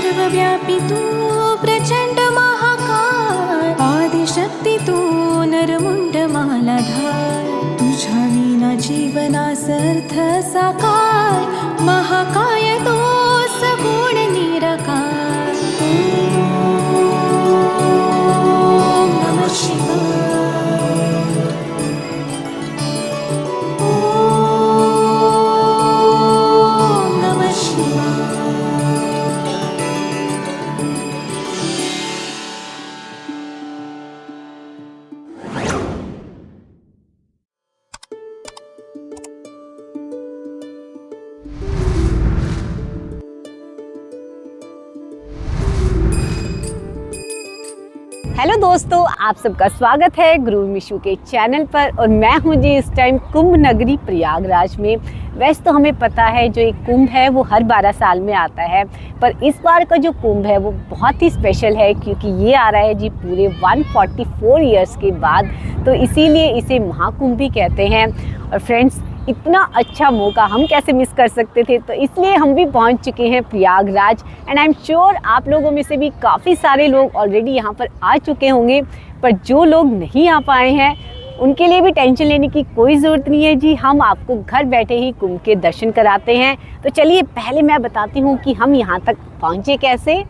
सर्वव्यापी तू प्रचंड महाकाय, आदिशक्ती तू नरमुंड मालाधार, तुझ्या विना जीवनास अर्थ साकार, महाकाय तो सगुण निराकार. ओम नमः शिवाय. ओम नमः शिवाय. हेलो दोस्तों, आप सबका स्वागत है गुरु मिशु के चैनल पर। और मैं हूँ जी इस टाइम कुंभ नगरी प्रयागराज में। वैसे तो हमें पता है जो एक कुंभ है वो हर 12 साल में आता है, पर इस बार का जो कुंभ है वो बहुत ही स्पेशल है क्योंकि ये आ रहा है जी पूरे 144 इयर्स के बाद, तो इसीलिए इसे महाकुंभ भी कहते हैं। और फ्रेंड्स, इतना अच्छा मौका हम कैसे मिस कर सकते थे, तो इसलिए हम भी पहुंच चुके हैं Prayagraj. And I am sure आप लोगों में से भी काफ़ी सारे लोग ऑलरेडी यहाँ पर आ चुके होंगे, पर जो लोग नहीं आ पाए हैं उनके लिए भी टेंशन लेने की कोई ज़रूरत नहीं है जी। हम आपको घर बैठे ही कुंभ के दर्शन कराते हैं। तो चलिए पहले मैं बताती हूँ कि हम यहाँ तक पहुँचे कैसे।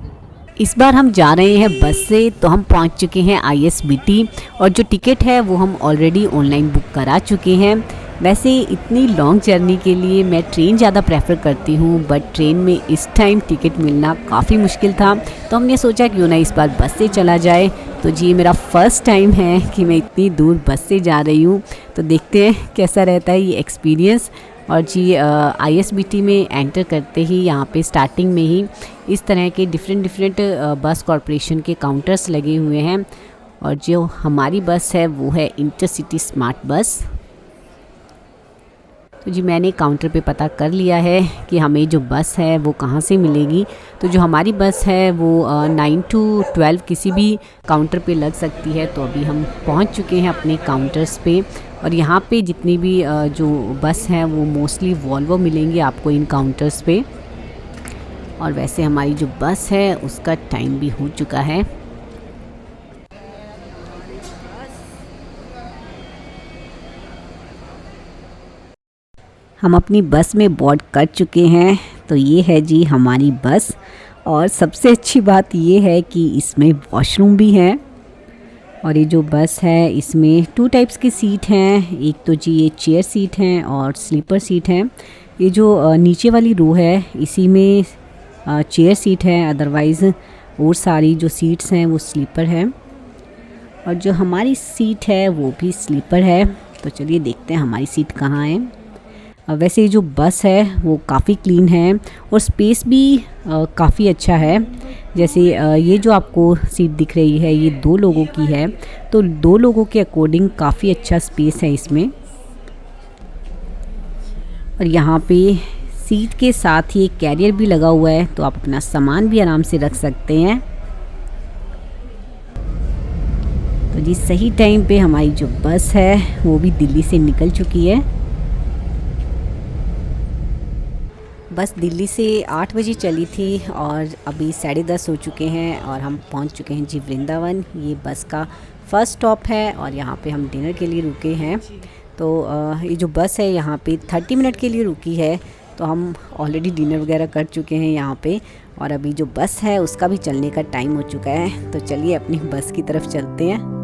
इस बार हम जा रहे हैं बस से, तो हम पहुँच चुके हैं ISBT और जो टिकट है वो हम ऑलरेडी ऑनलाइन बुक करा चुके हैं। वैसे इतनी लॉन्ग जर्नी के लिए मैं ट्रेन ज़्यादा प्रेफर करती हूँ, बट ट्रेन में इस टाइम टिकट मिलना काफ़ी मुश्किल था, तो हमने सोचा क्यों ना इस बार बस से चला जाए। तो जी मेरा फ़र्स्ट टाइम है कि मैं इतनी दूर बस से जा रही हूँ, तो देखते हैं कैसा रहता है ये एक्सपीरियंस। और जी ISBT में एंटर करते ही यहाँ पे स्टार्टिंग में ही इस तरह के डिफरेंट बस कॉरपोरेशन के काउंटर्स लगे हुए हैं। और जो हमारी बस है वो है इंटरसिटी स्मार्ट बस। तो जी मैंने काउंटर पे पता कर लिया है कि हमें जो बस है वो कहाँ से मिलेगी। तो जो हमारी बस है वो 9 to 12 किसी भी काउंटर पे लग सकती है। तो अभी हम पहुँच चुके हैं अपने काउंटर्स पे, और यहाँ पे जितनी भी जो बस हैं वो मोस्टली वॉल्वो मिलेंगे आपको इन काउंटर्स पे। और वैसे हमारी जो बस है उसका टाइम भी हो चुका है। हम अपनी बस में बोर्ड कर चुके हैं। तो ये है जी हमारी बस, और सबसे अच्छी बात ये है कि इसमें वॉशरूम भी है। और ये जो बस है इसमें 2 टाइप्स की सीट हैं, एक तो जी ये चेयर सीट हैं और स्लीपर सीट हैं। ये जो नीचे वाली रो है इसी में चेयर सीट है, अदरवाइज़ और सारी जो सीट्स हैं वो स्लीपर है। और जो हमारी सीट है वो भी स्लीपर है। तो चलिए देखते हैं हमारी सीट कहाँ है। वैसे ये जो बस है वो काफ़ी क्लीन है और स्पेस भी काफ़ी अच्छा है। जैसे ये जो आपको सीट दिख रही है ये 2 लोगों की है, तो 2 लोगों के अकॉर्डिंग काफ़ी अच्छा स्पेस है इसमें। और यहाँ पे सीट के साथ ही एक कैरियर भी लगा हुआ है, तो आप अपना सामान भी आराम से रख सकते हैं। तो जी सही टाइम पे हमारी जो बस है वो भी दिल्ली से निकल चुकी है। बस दिल्ली से 8 बजे चली थी और अभी 10:30 हो चुके हैं और हम पहुंच चुके हैं जी वृंदावन। ये बस का फर्स्ट स्टॉप है और यहाँ पे हम डिनर के लिए रुके हैं। तो ये जो बस है यहाँ पे 30 मिनट के लिए रुकी है, तो हम ऑलरेडी डिनर वगैरह कर चुके हैं यहाँ पे। और अभी जो बस है उसका भी चलने का टाइम हो चुका है, तो चलिए अपनी बस की तरफ चलते हैं।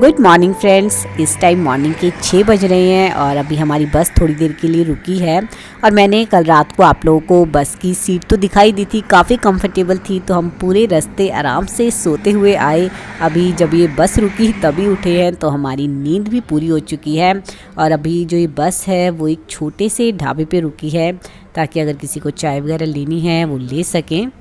गुड मॉर्निंग फ्रेंड्स, इस टाइम मॉर्निंग के 6 बज रहे हैं और अभी हमारी बस थोड़ी देर के लिए रुकी है। और मैंने कल रात को आप लोगों को बस की सीट तो दिखाई दी थी, काफ़ी कंफर्टेबल थी, तो हम पूरे रास्ते आराम से सोते हुए आए। अभी जब ये बस रुकी तभी उठे हैं, तो हमारी नींद भी पूरी हो चुकी है। और अभी जो ये बस है वो एक छोटे से ढाबे पे रुकी है, ताकि अगर किसी को चाय वगैरह लेनी है वो ले सकें।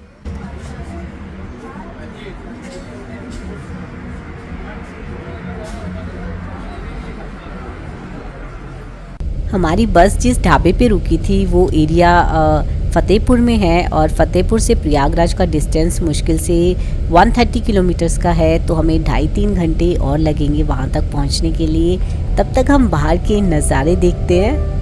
हमारी बस जिस ढाबे पे रुकी थी वो एरिया फ़तेहपुर में है और फ़तेहपुर से प्रयागराज का डिस्टेंस मुश्किल से 130 किलोमीटर्स का है। तो हमें 2.5-3 घंटे और लगेंगे वहाँ तक पहुँचने के लिए। तब तक हम बाहर के नज़ारे देखते हैं।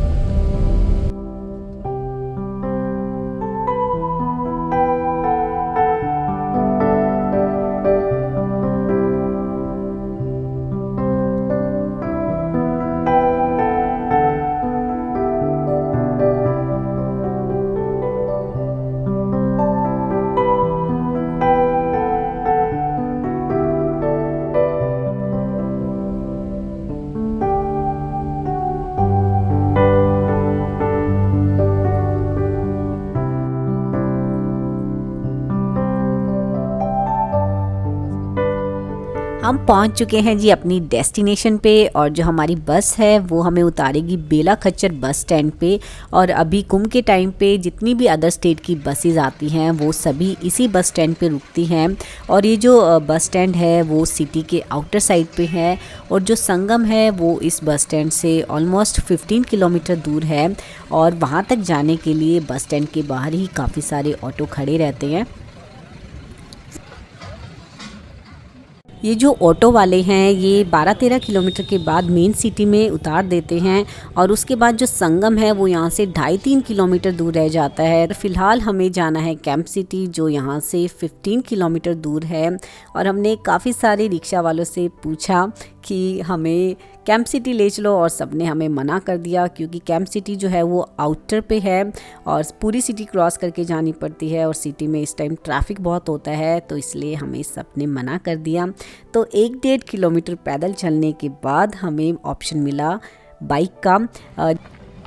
हम पहुंच चुके हैं जी अपनी डेस्टिनेशन पे और जो हमारी बस है वो हमें उतारेगी बेला खच्चर बस स्टैंड पे। और अभी कुंभ के टाइम पे जितनी भी अदर स्टेट की बसेस आती हैं वो सभी इसी बस स्टैंड पे रुकती हैं। और ये जो बस स्टैंड है वो सिटी के आउटर साइड पे है और जो संगम है वो इस बस स्टैंड से ऑलमोस्ट 15 किलोमीटर दूर है। और वहाँ तक जाने के लिए बस स्टैंड के बाहर ही काफ़ी सारे ऑटो खड़े रहते हैं। ये जो ऑटो वाले हैं ये 12-13 किलोमीटर के बाद मेन सिटी में उतार देते हैं और उसके बाद जो संगम है वो यहाँ से 2.5-3 किलोमीटर दूर रह जाता है। फ़िलहाल हमें जाना है कैंप सिटी जो यहाँ से 15 किलोमीटर दूर है। और हमने काफ़ी सारे रिक्शा वालों से पूछा कि हमें कैंप सिटी ले चलो और सबने हमें मना कर दिया क्योंकि कैंप सिटी जो है वो आउटर पे है और पूरी सिटी क्रॉस करके जानी पड़ती है और सिटी में इस टाइम ट्रैफिक बहुत होता है, तो इसलिए हमें सबने मना कर दिया। तो 1-1.5 किलोमीटर पैदल चलने के बाद हमें ऑप्शन मिला बाइक का।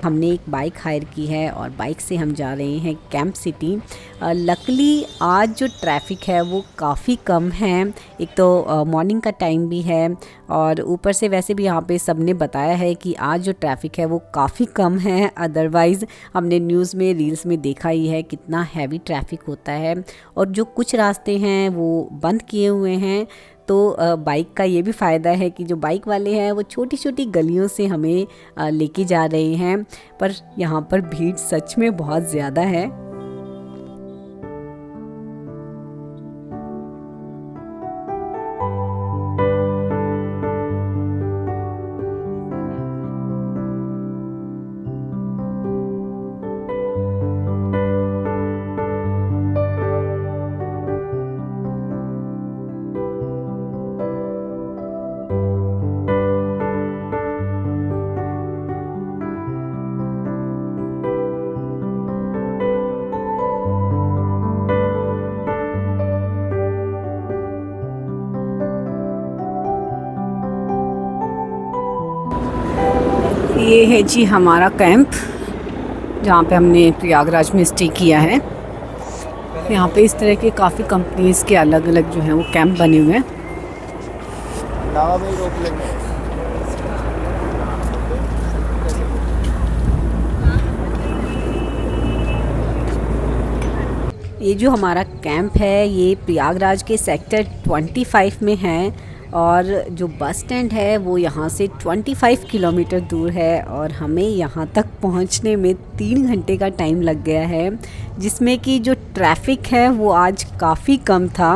हमने एक बाइक हायर की है और बाइक से हम जा रहे हैं कैंप सिटी। लकली आज जो ट्रैफ़िक है वो काफ़ी कम है। एक तो मॉर्निंग का टाइम भी है और ऊपर से वैसे भी यहाँ पे सबने बताया है कि आज जो ट्रैफ़िक है वो काफ़ी कम है। अदरवाइज़ हमने न्यूज़ में रील्स में देखा ही है कितना हैवी ट्रैफिक होता है और जो कुछ रास्ते हैं वो बंद किए हुए हैं। तो बाइक का ये भी फ़ायदा है कि जो बाइक वाले हैं वो छोटी छोटी गलियों से हमें लेके जा रहे हैं। पर यहाँ पर भीड़ सच में बहुत ज़्यादा है। ये है जी हमारा कैंप जहाँ पे हमने प्रयागराज में स्टे किया है। यहाँ पे इस तरह के काफ़ी कंपनीज़ के अलग अलग जो हैं वो कैंप बने हुए हैं। ये जो हमारा कैंप है ये प्रयागराज के सेक्टर 25 में है और जो बस स्टैंड है वो यहाँ से 25 किलोमीटर दूर है और हमें यहाँ तक पहुँचने में 3 घंटे का टाइम लग गया है, जिसमें कि जो ट्रैफ़िक है वो आज काफ़ी कम था।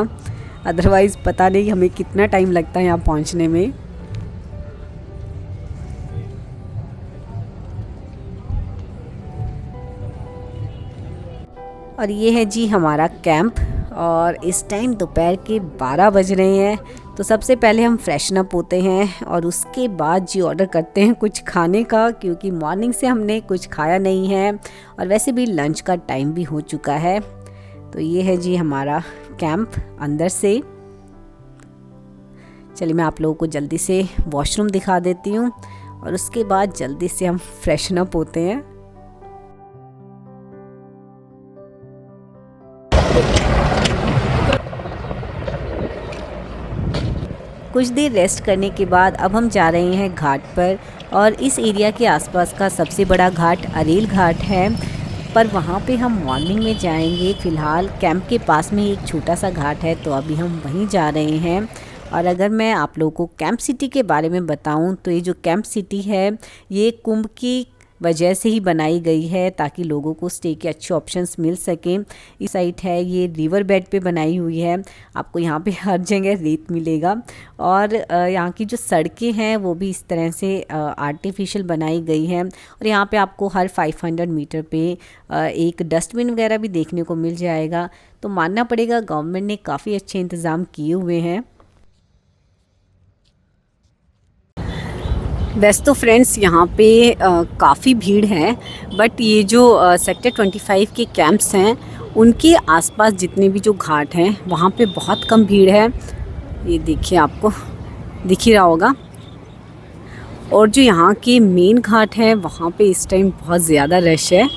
अदरवाइज़ पता नहीं हमें कितना टाइम लगता है यहाँ पहुँचने में। और ये है जी हमारा कैंप और इस टाइम दोपहर के 12 बज रहे हैं। तो सबसे पहले हम फ्रेशन अप होते हैं और उसके बाद जी ऑर्डर करते हैं कुछ खाने का, क्योंकि मॉर्निंग से हमने कुछ खाया नहीं है और वैसे भी लंच का टाइम भी हो चुका है। तो ये है जी हमारा कैंप अंदर से। चलिए मैं आप लोगों को जल्दी से वॉशरूम दिखा देती हूँ और उसके बाद जल्दी से हम फ्रेशन अप होते हैं। कुछ देर रेस्ट करने के बाद अब हम जा रहे हैं घाट पर और इस एरिया के आसपास का सबसे बड़ा घाट अरेल घाट है, पर वहाँ पे हम मॉर्निंग में जाएंगे। फ़िलहाल कैंप के पास में ही एक छोटा सा घाट है तो अभी हम वहीं जा रहे हैं। और अगर मैं आप लोगों को कैंप सिटी के बारे में बताऊं तो ये जो कैंप सिटी है ये कुंभ की वजह से ही बनाई गई है ताकि लोगों को स्टे के अच्छे ऑप्शंस मिल सकें। इस साइट है ये रिवर बेड पे बनाई हुई है, आपको यहाँ पे हर जगह रेत मिलेगा और यहाँ की जो सड़कें हैं वो भी इस तरह से आर्टिफिशियल बनाई गई हैं और यहाँ पे आपको हर 500 मीटर पे एक डस्टबिन वगैरह भी देखने को मिल जाएगा। तो मानना पड़ेगा गवर्नमेंट ने काफ़ी अच्छे इंतज़ाम किए हुए हैं। वैसे तो फ्रेंड्स यहाँ पे काफ़ी भीड़ है, बट ये जो सेक्टर 25 के कैंप्स हैं उनके आसपास जितने भी जो घाट हैं वहाँ पे बहुत कम भीड़ है। ये देखिए आपको दिख ही रहा होगा। और जो यहाँ के मेन घाट है वहाँ पे इस टाइम बहुत ज़्यादा रश है।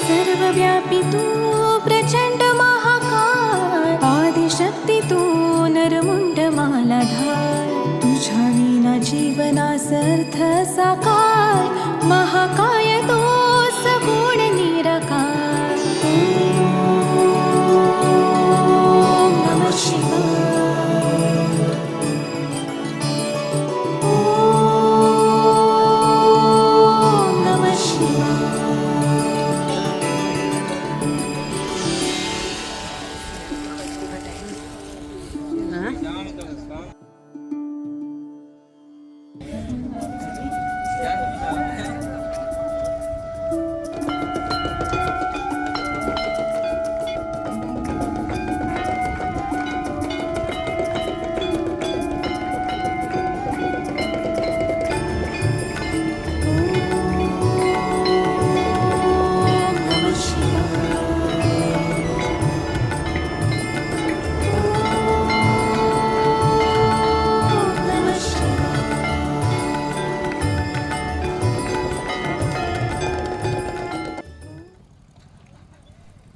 सर्वव्यापी तू प्रचंड महाकाय, आदिशक्ती तू नरमुंड मालाधार, तुझ्या विना जीवनास अर्थ साकार, महाकाय तो सगुण निराकार। ओम नमः शिवाय, ओम नमः शिवाय।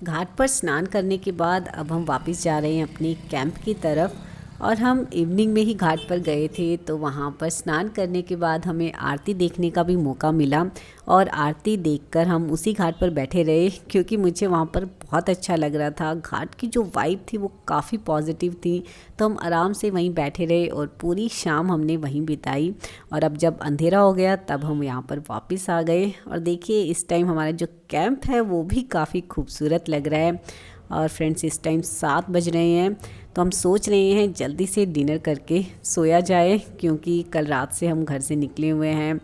घाट पर स्नान करने के बाद अब हम वापस जा रहे हैं अपने कैंप की तरफ। और हम इवनिंग में ही घाट पर गए थे, तो वहाँ पर स्नान करने के बाद हमें आरती देखने का भी मौका मिला और आरती देखकर हम उसी घाट पर बैठे रहे क्योंकि मुझे वहाँ पर बहुत अच्छा लग रहा था। घाट की जो वाइब थी वो काफ़ी पॉजिटिव थी, तो हम आराम से वहीं बैठे रहे और पूरी शाम हमने वहीं बिताई। और अब जब अंधेरा हो गया तब हम यहाँ पर वापस आ गए। और देखिए इस टाइम हमारा जो कैंप है वो भी काफ़ी खूबसूरत लग रहा है। और फ्रेंड्स इस टाइम 7 बज रहे हैं, तो हम सोच रहे हैं जल्दी से डिनर करके सोया जाए क्योंकि कल रात से हम घर से निकले हुए हैं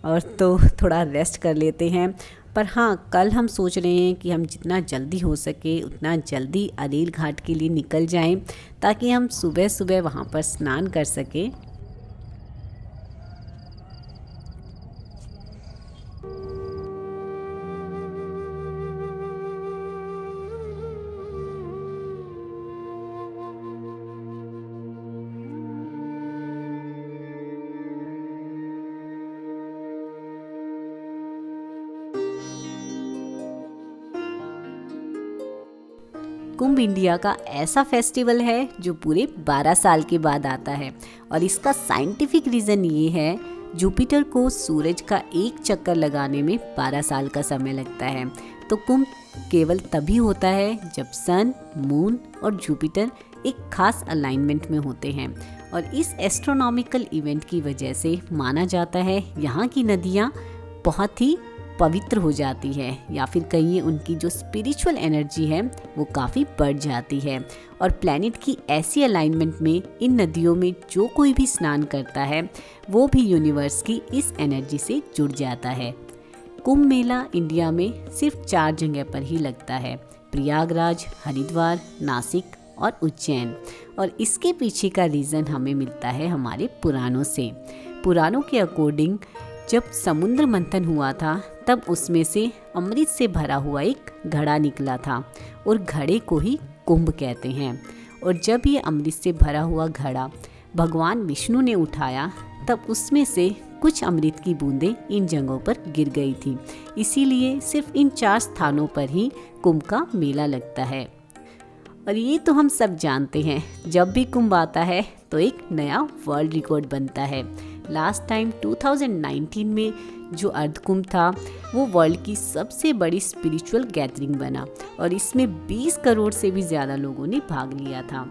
और तो थोड़ा रेस्ट कर लेते हैं। पर हाँ, कल हम सोच रहे हैं कि हम जितना जल्दी हो सके उतना जल्दी अलील घाट के लिए निकल जाएं ताकि हम सुबह सुबह वहाँ पर स्नान कर सकें। कुंभ इंडिया का ऐसा फेस्टिवल है जो पूरे 12 साल के बाद आता है और इसका साइंटिफिक रीज़न ये है, जुपिटर को सूरज का एक चक्कर लगाने में 12 साल का समय लगता है। तो कुंभ केवल तभी होता है जब सन, मून और जुपिटर एक खास अलाइनमेंट में होते हैं और इस एस्ट्रोनॉमिकल इवेंट की वजह से माना जाता है यहाँ की नदियाँ बहुत ही पवित्र हो जाती है, या फिर कहिए उनकी जो स्पिरिचुअल एनर्जी है वो काफ़ी बढ़ जाती है। और प्लैनेट की ऐसी अलाइनमेंट में इन नदियों में जो कोई भी स्नान करता है वो भी यूनिवर्स की इस एनर्जी से जुड़ जाता है। कुंभ मेला इंडिया में सिर्फ 4 जगह पर ही लगता है, प्रयागराज, हरिद्वार, नासिक और उज्जैन। और इसके पीछे का रीज़न हमें मिलता है हमारे पुराणों से। पुराणों के अकॉर्डिंग जब समुद्र मंथन हुआ था तब उसमें से अमृत से भरा हुआ एक घड़ा निकला था और घड़े को ही कुंभ कहते हैं। और जब ये अमृत से भरा हुआ घड़ा भगवान विष्णु ने उठाया तब उसमें से कुछ अमृत की बूंदें इन जगहों पर गिर गई थी। इसीलिए सिर्फ इन 4 स्थानों पर ही कुंभ का मेला लगता है। और ये तो हम सब जानते हैं, जब भी कुंभ आता है तो एक नया वर्ल्ड रिकॉर्ड बनता है। लास्ट टाइम 2019 में जो अर्ध कुंभ था वो वर्ल्ड की सबसे बड़ी स्पिरिचुअल गैदरिंग बना और इसमें 20 करोड़ से भी ज़्यादा लोगों ने भाग लिया था।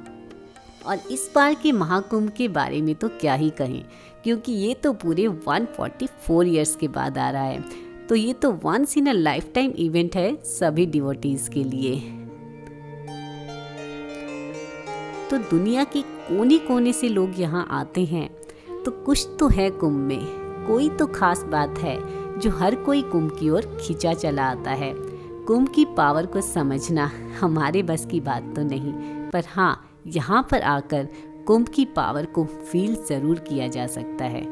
और इस बार के महाकुंभ के बारे में तो क्या ही कहें, क्योंकि ये तो पूरे 144 इयर्स के बाद आ रहा है। तो ये तो once in a lifetime event है सभी डिवोटीज के लिए। तो दुनिया के कोने कोने से लोग यहाँ आते हैं, तो कुछ तो है कुंभ में, कोई तो खास बात है जो हर कोई कुंभ की ओर खींचा चला आता है। कुंभ की पावर को समझना हमारे बस की बात तो नहीं, पर हाँ यहाँ पर आकर कुंभ की पावर को फील ज़रूर किया जा सकता है।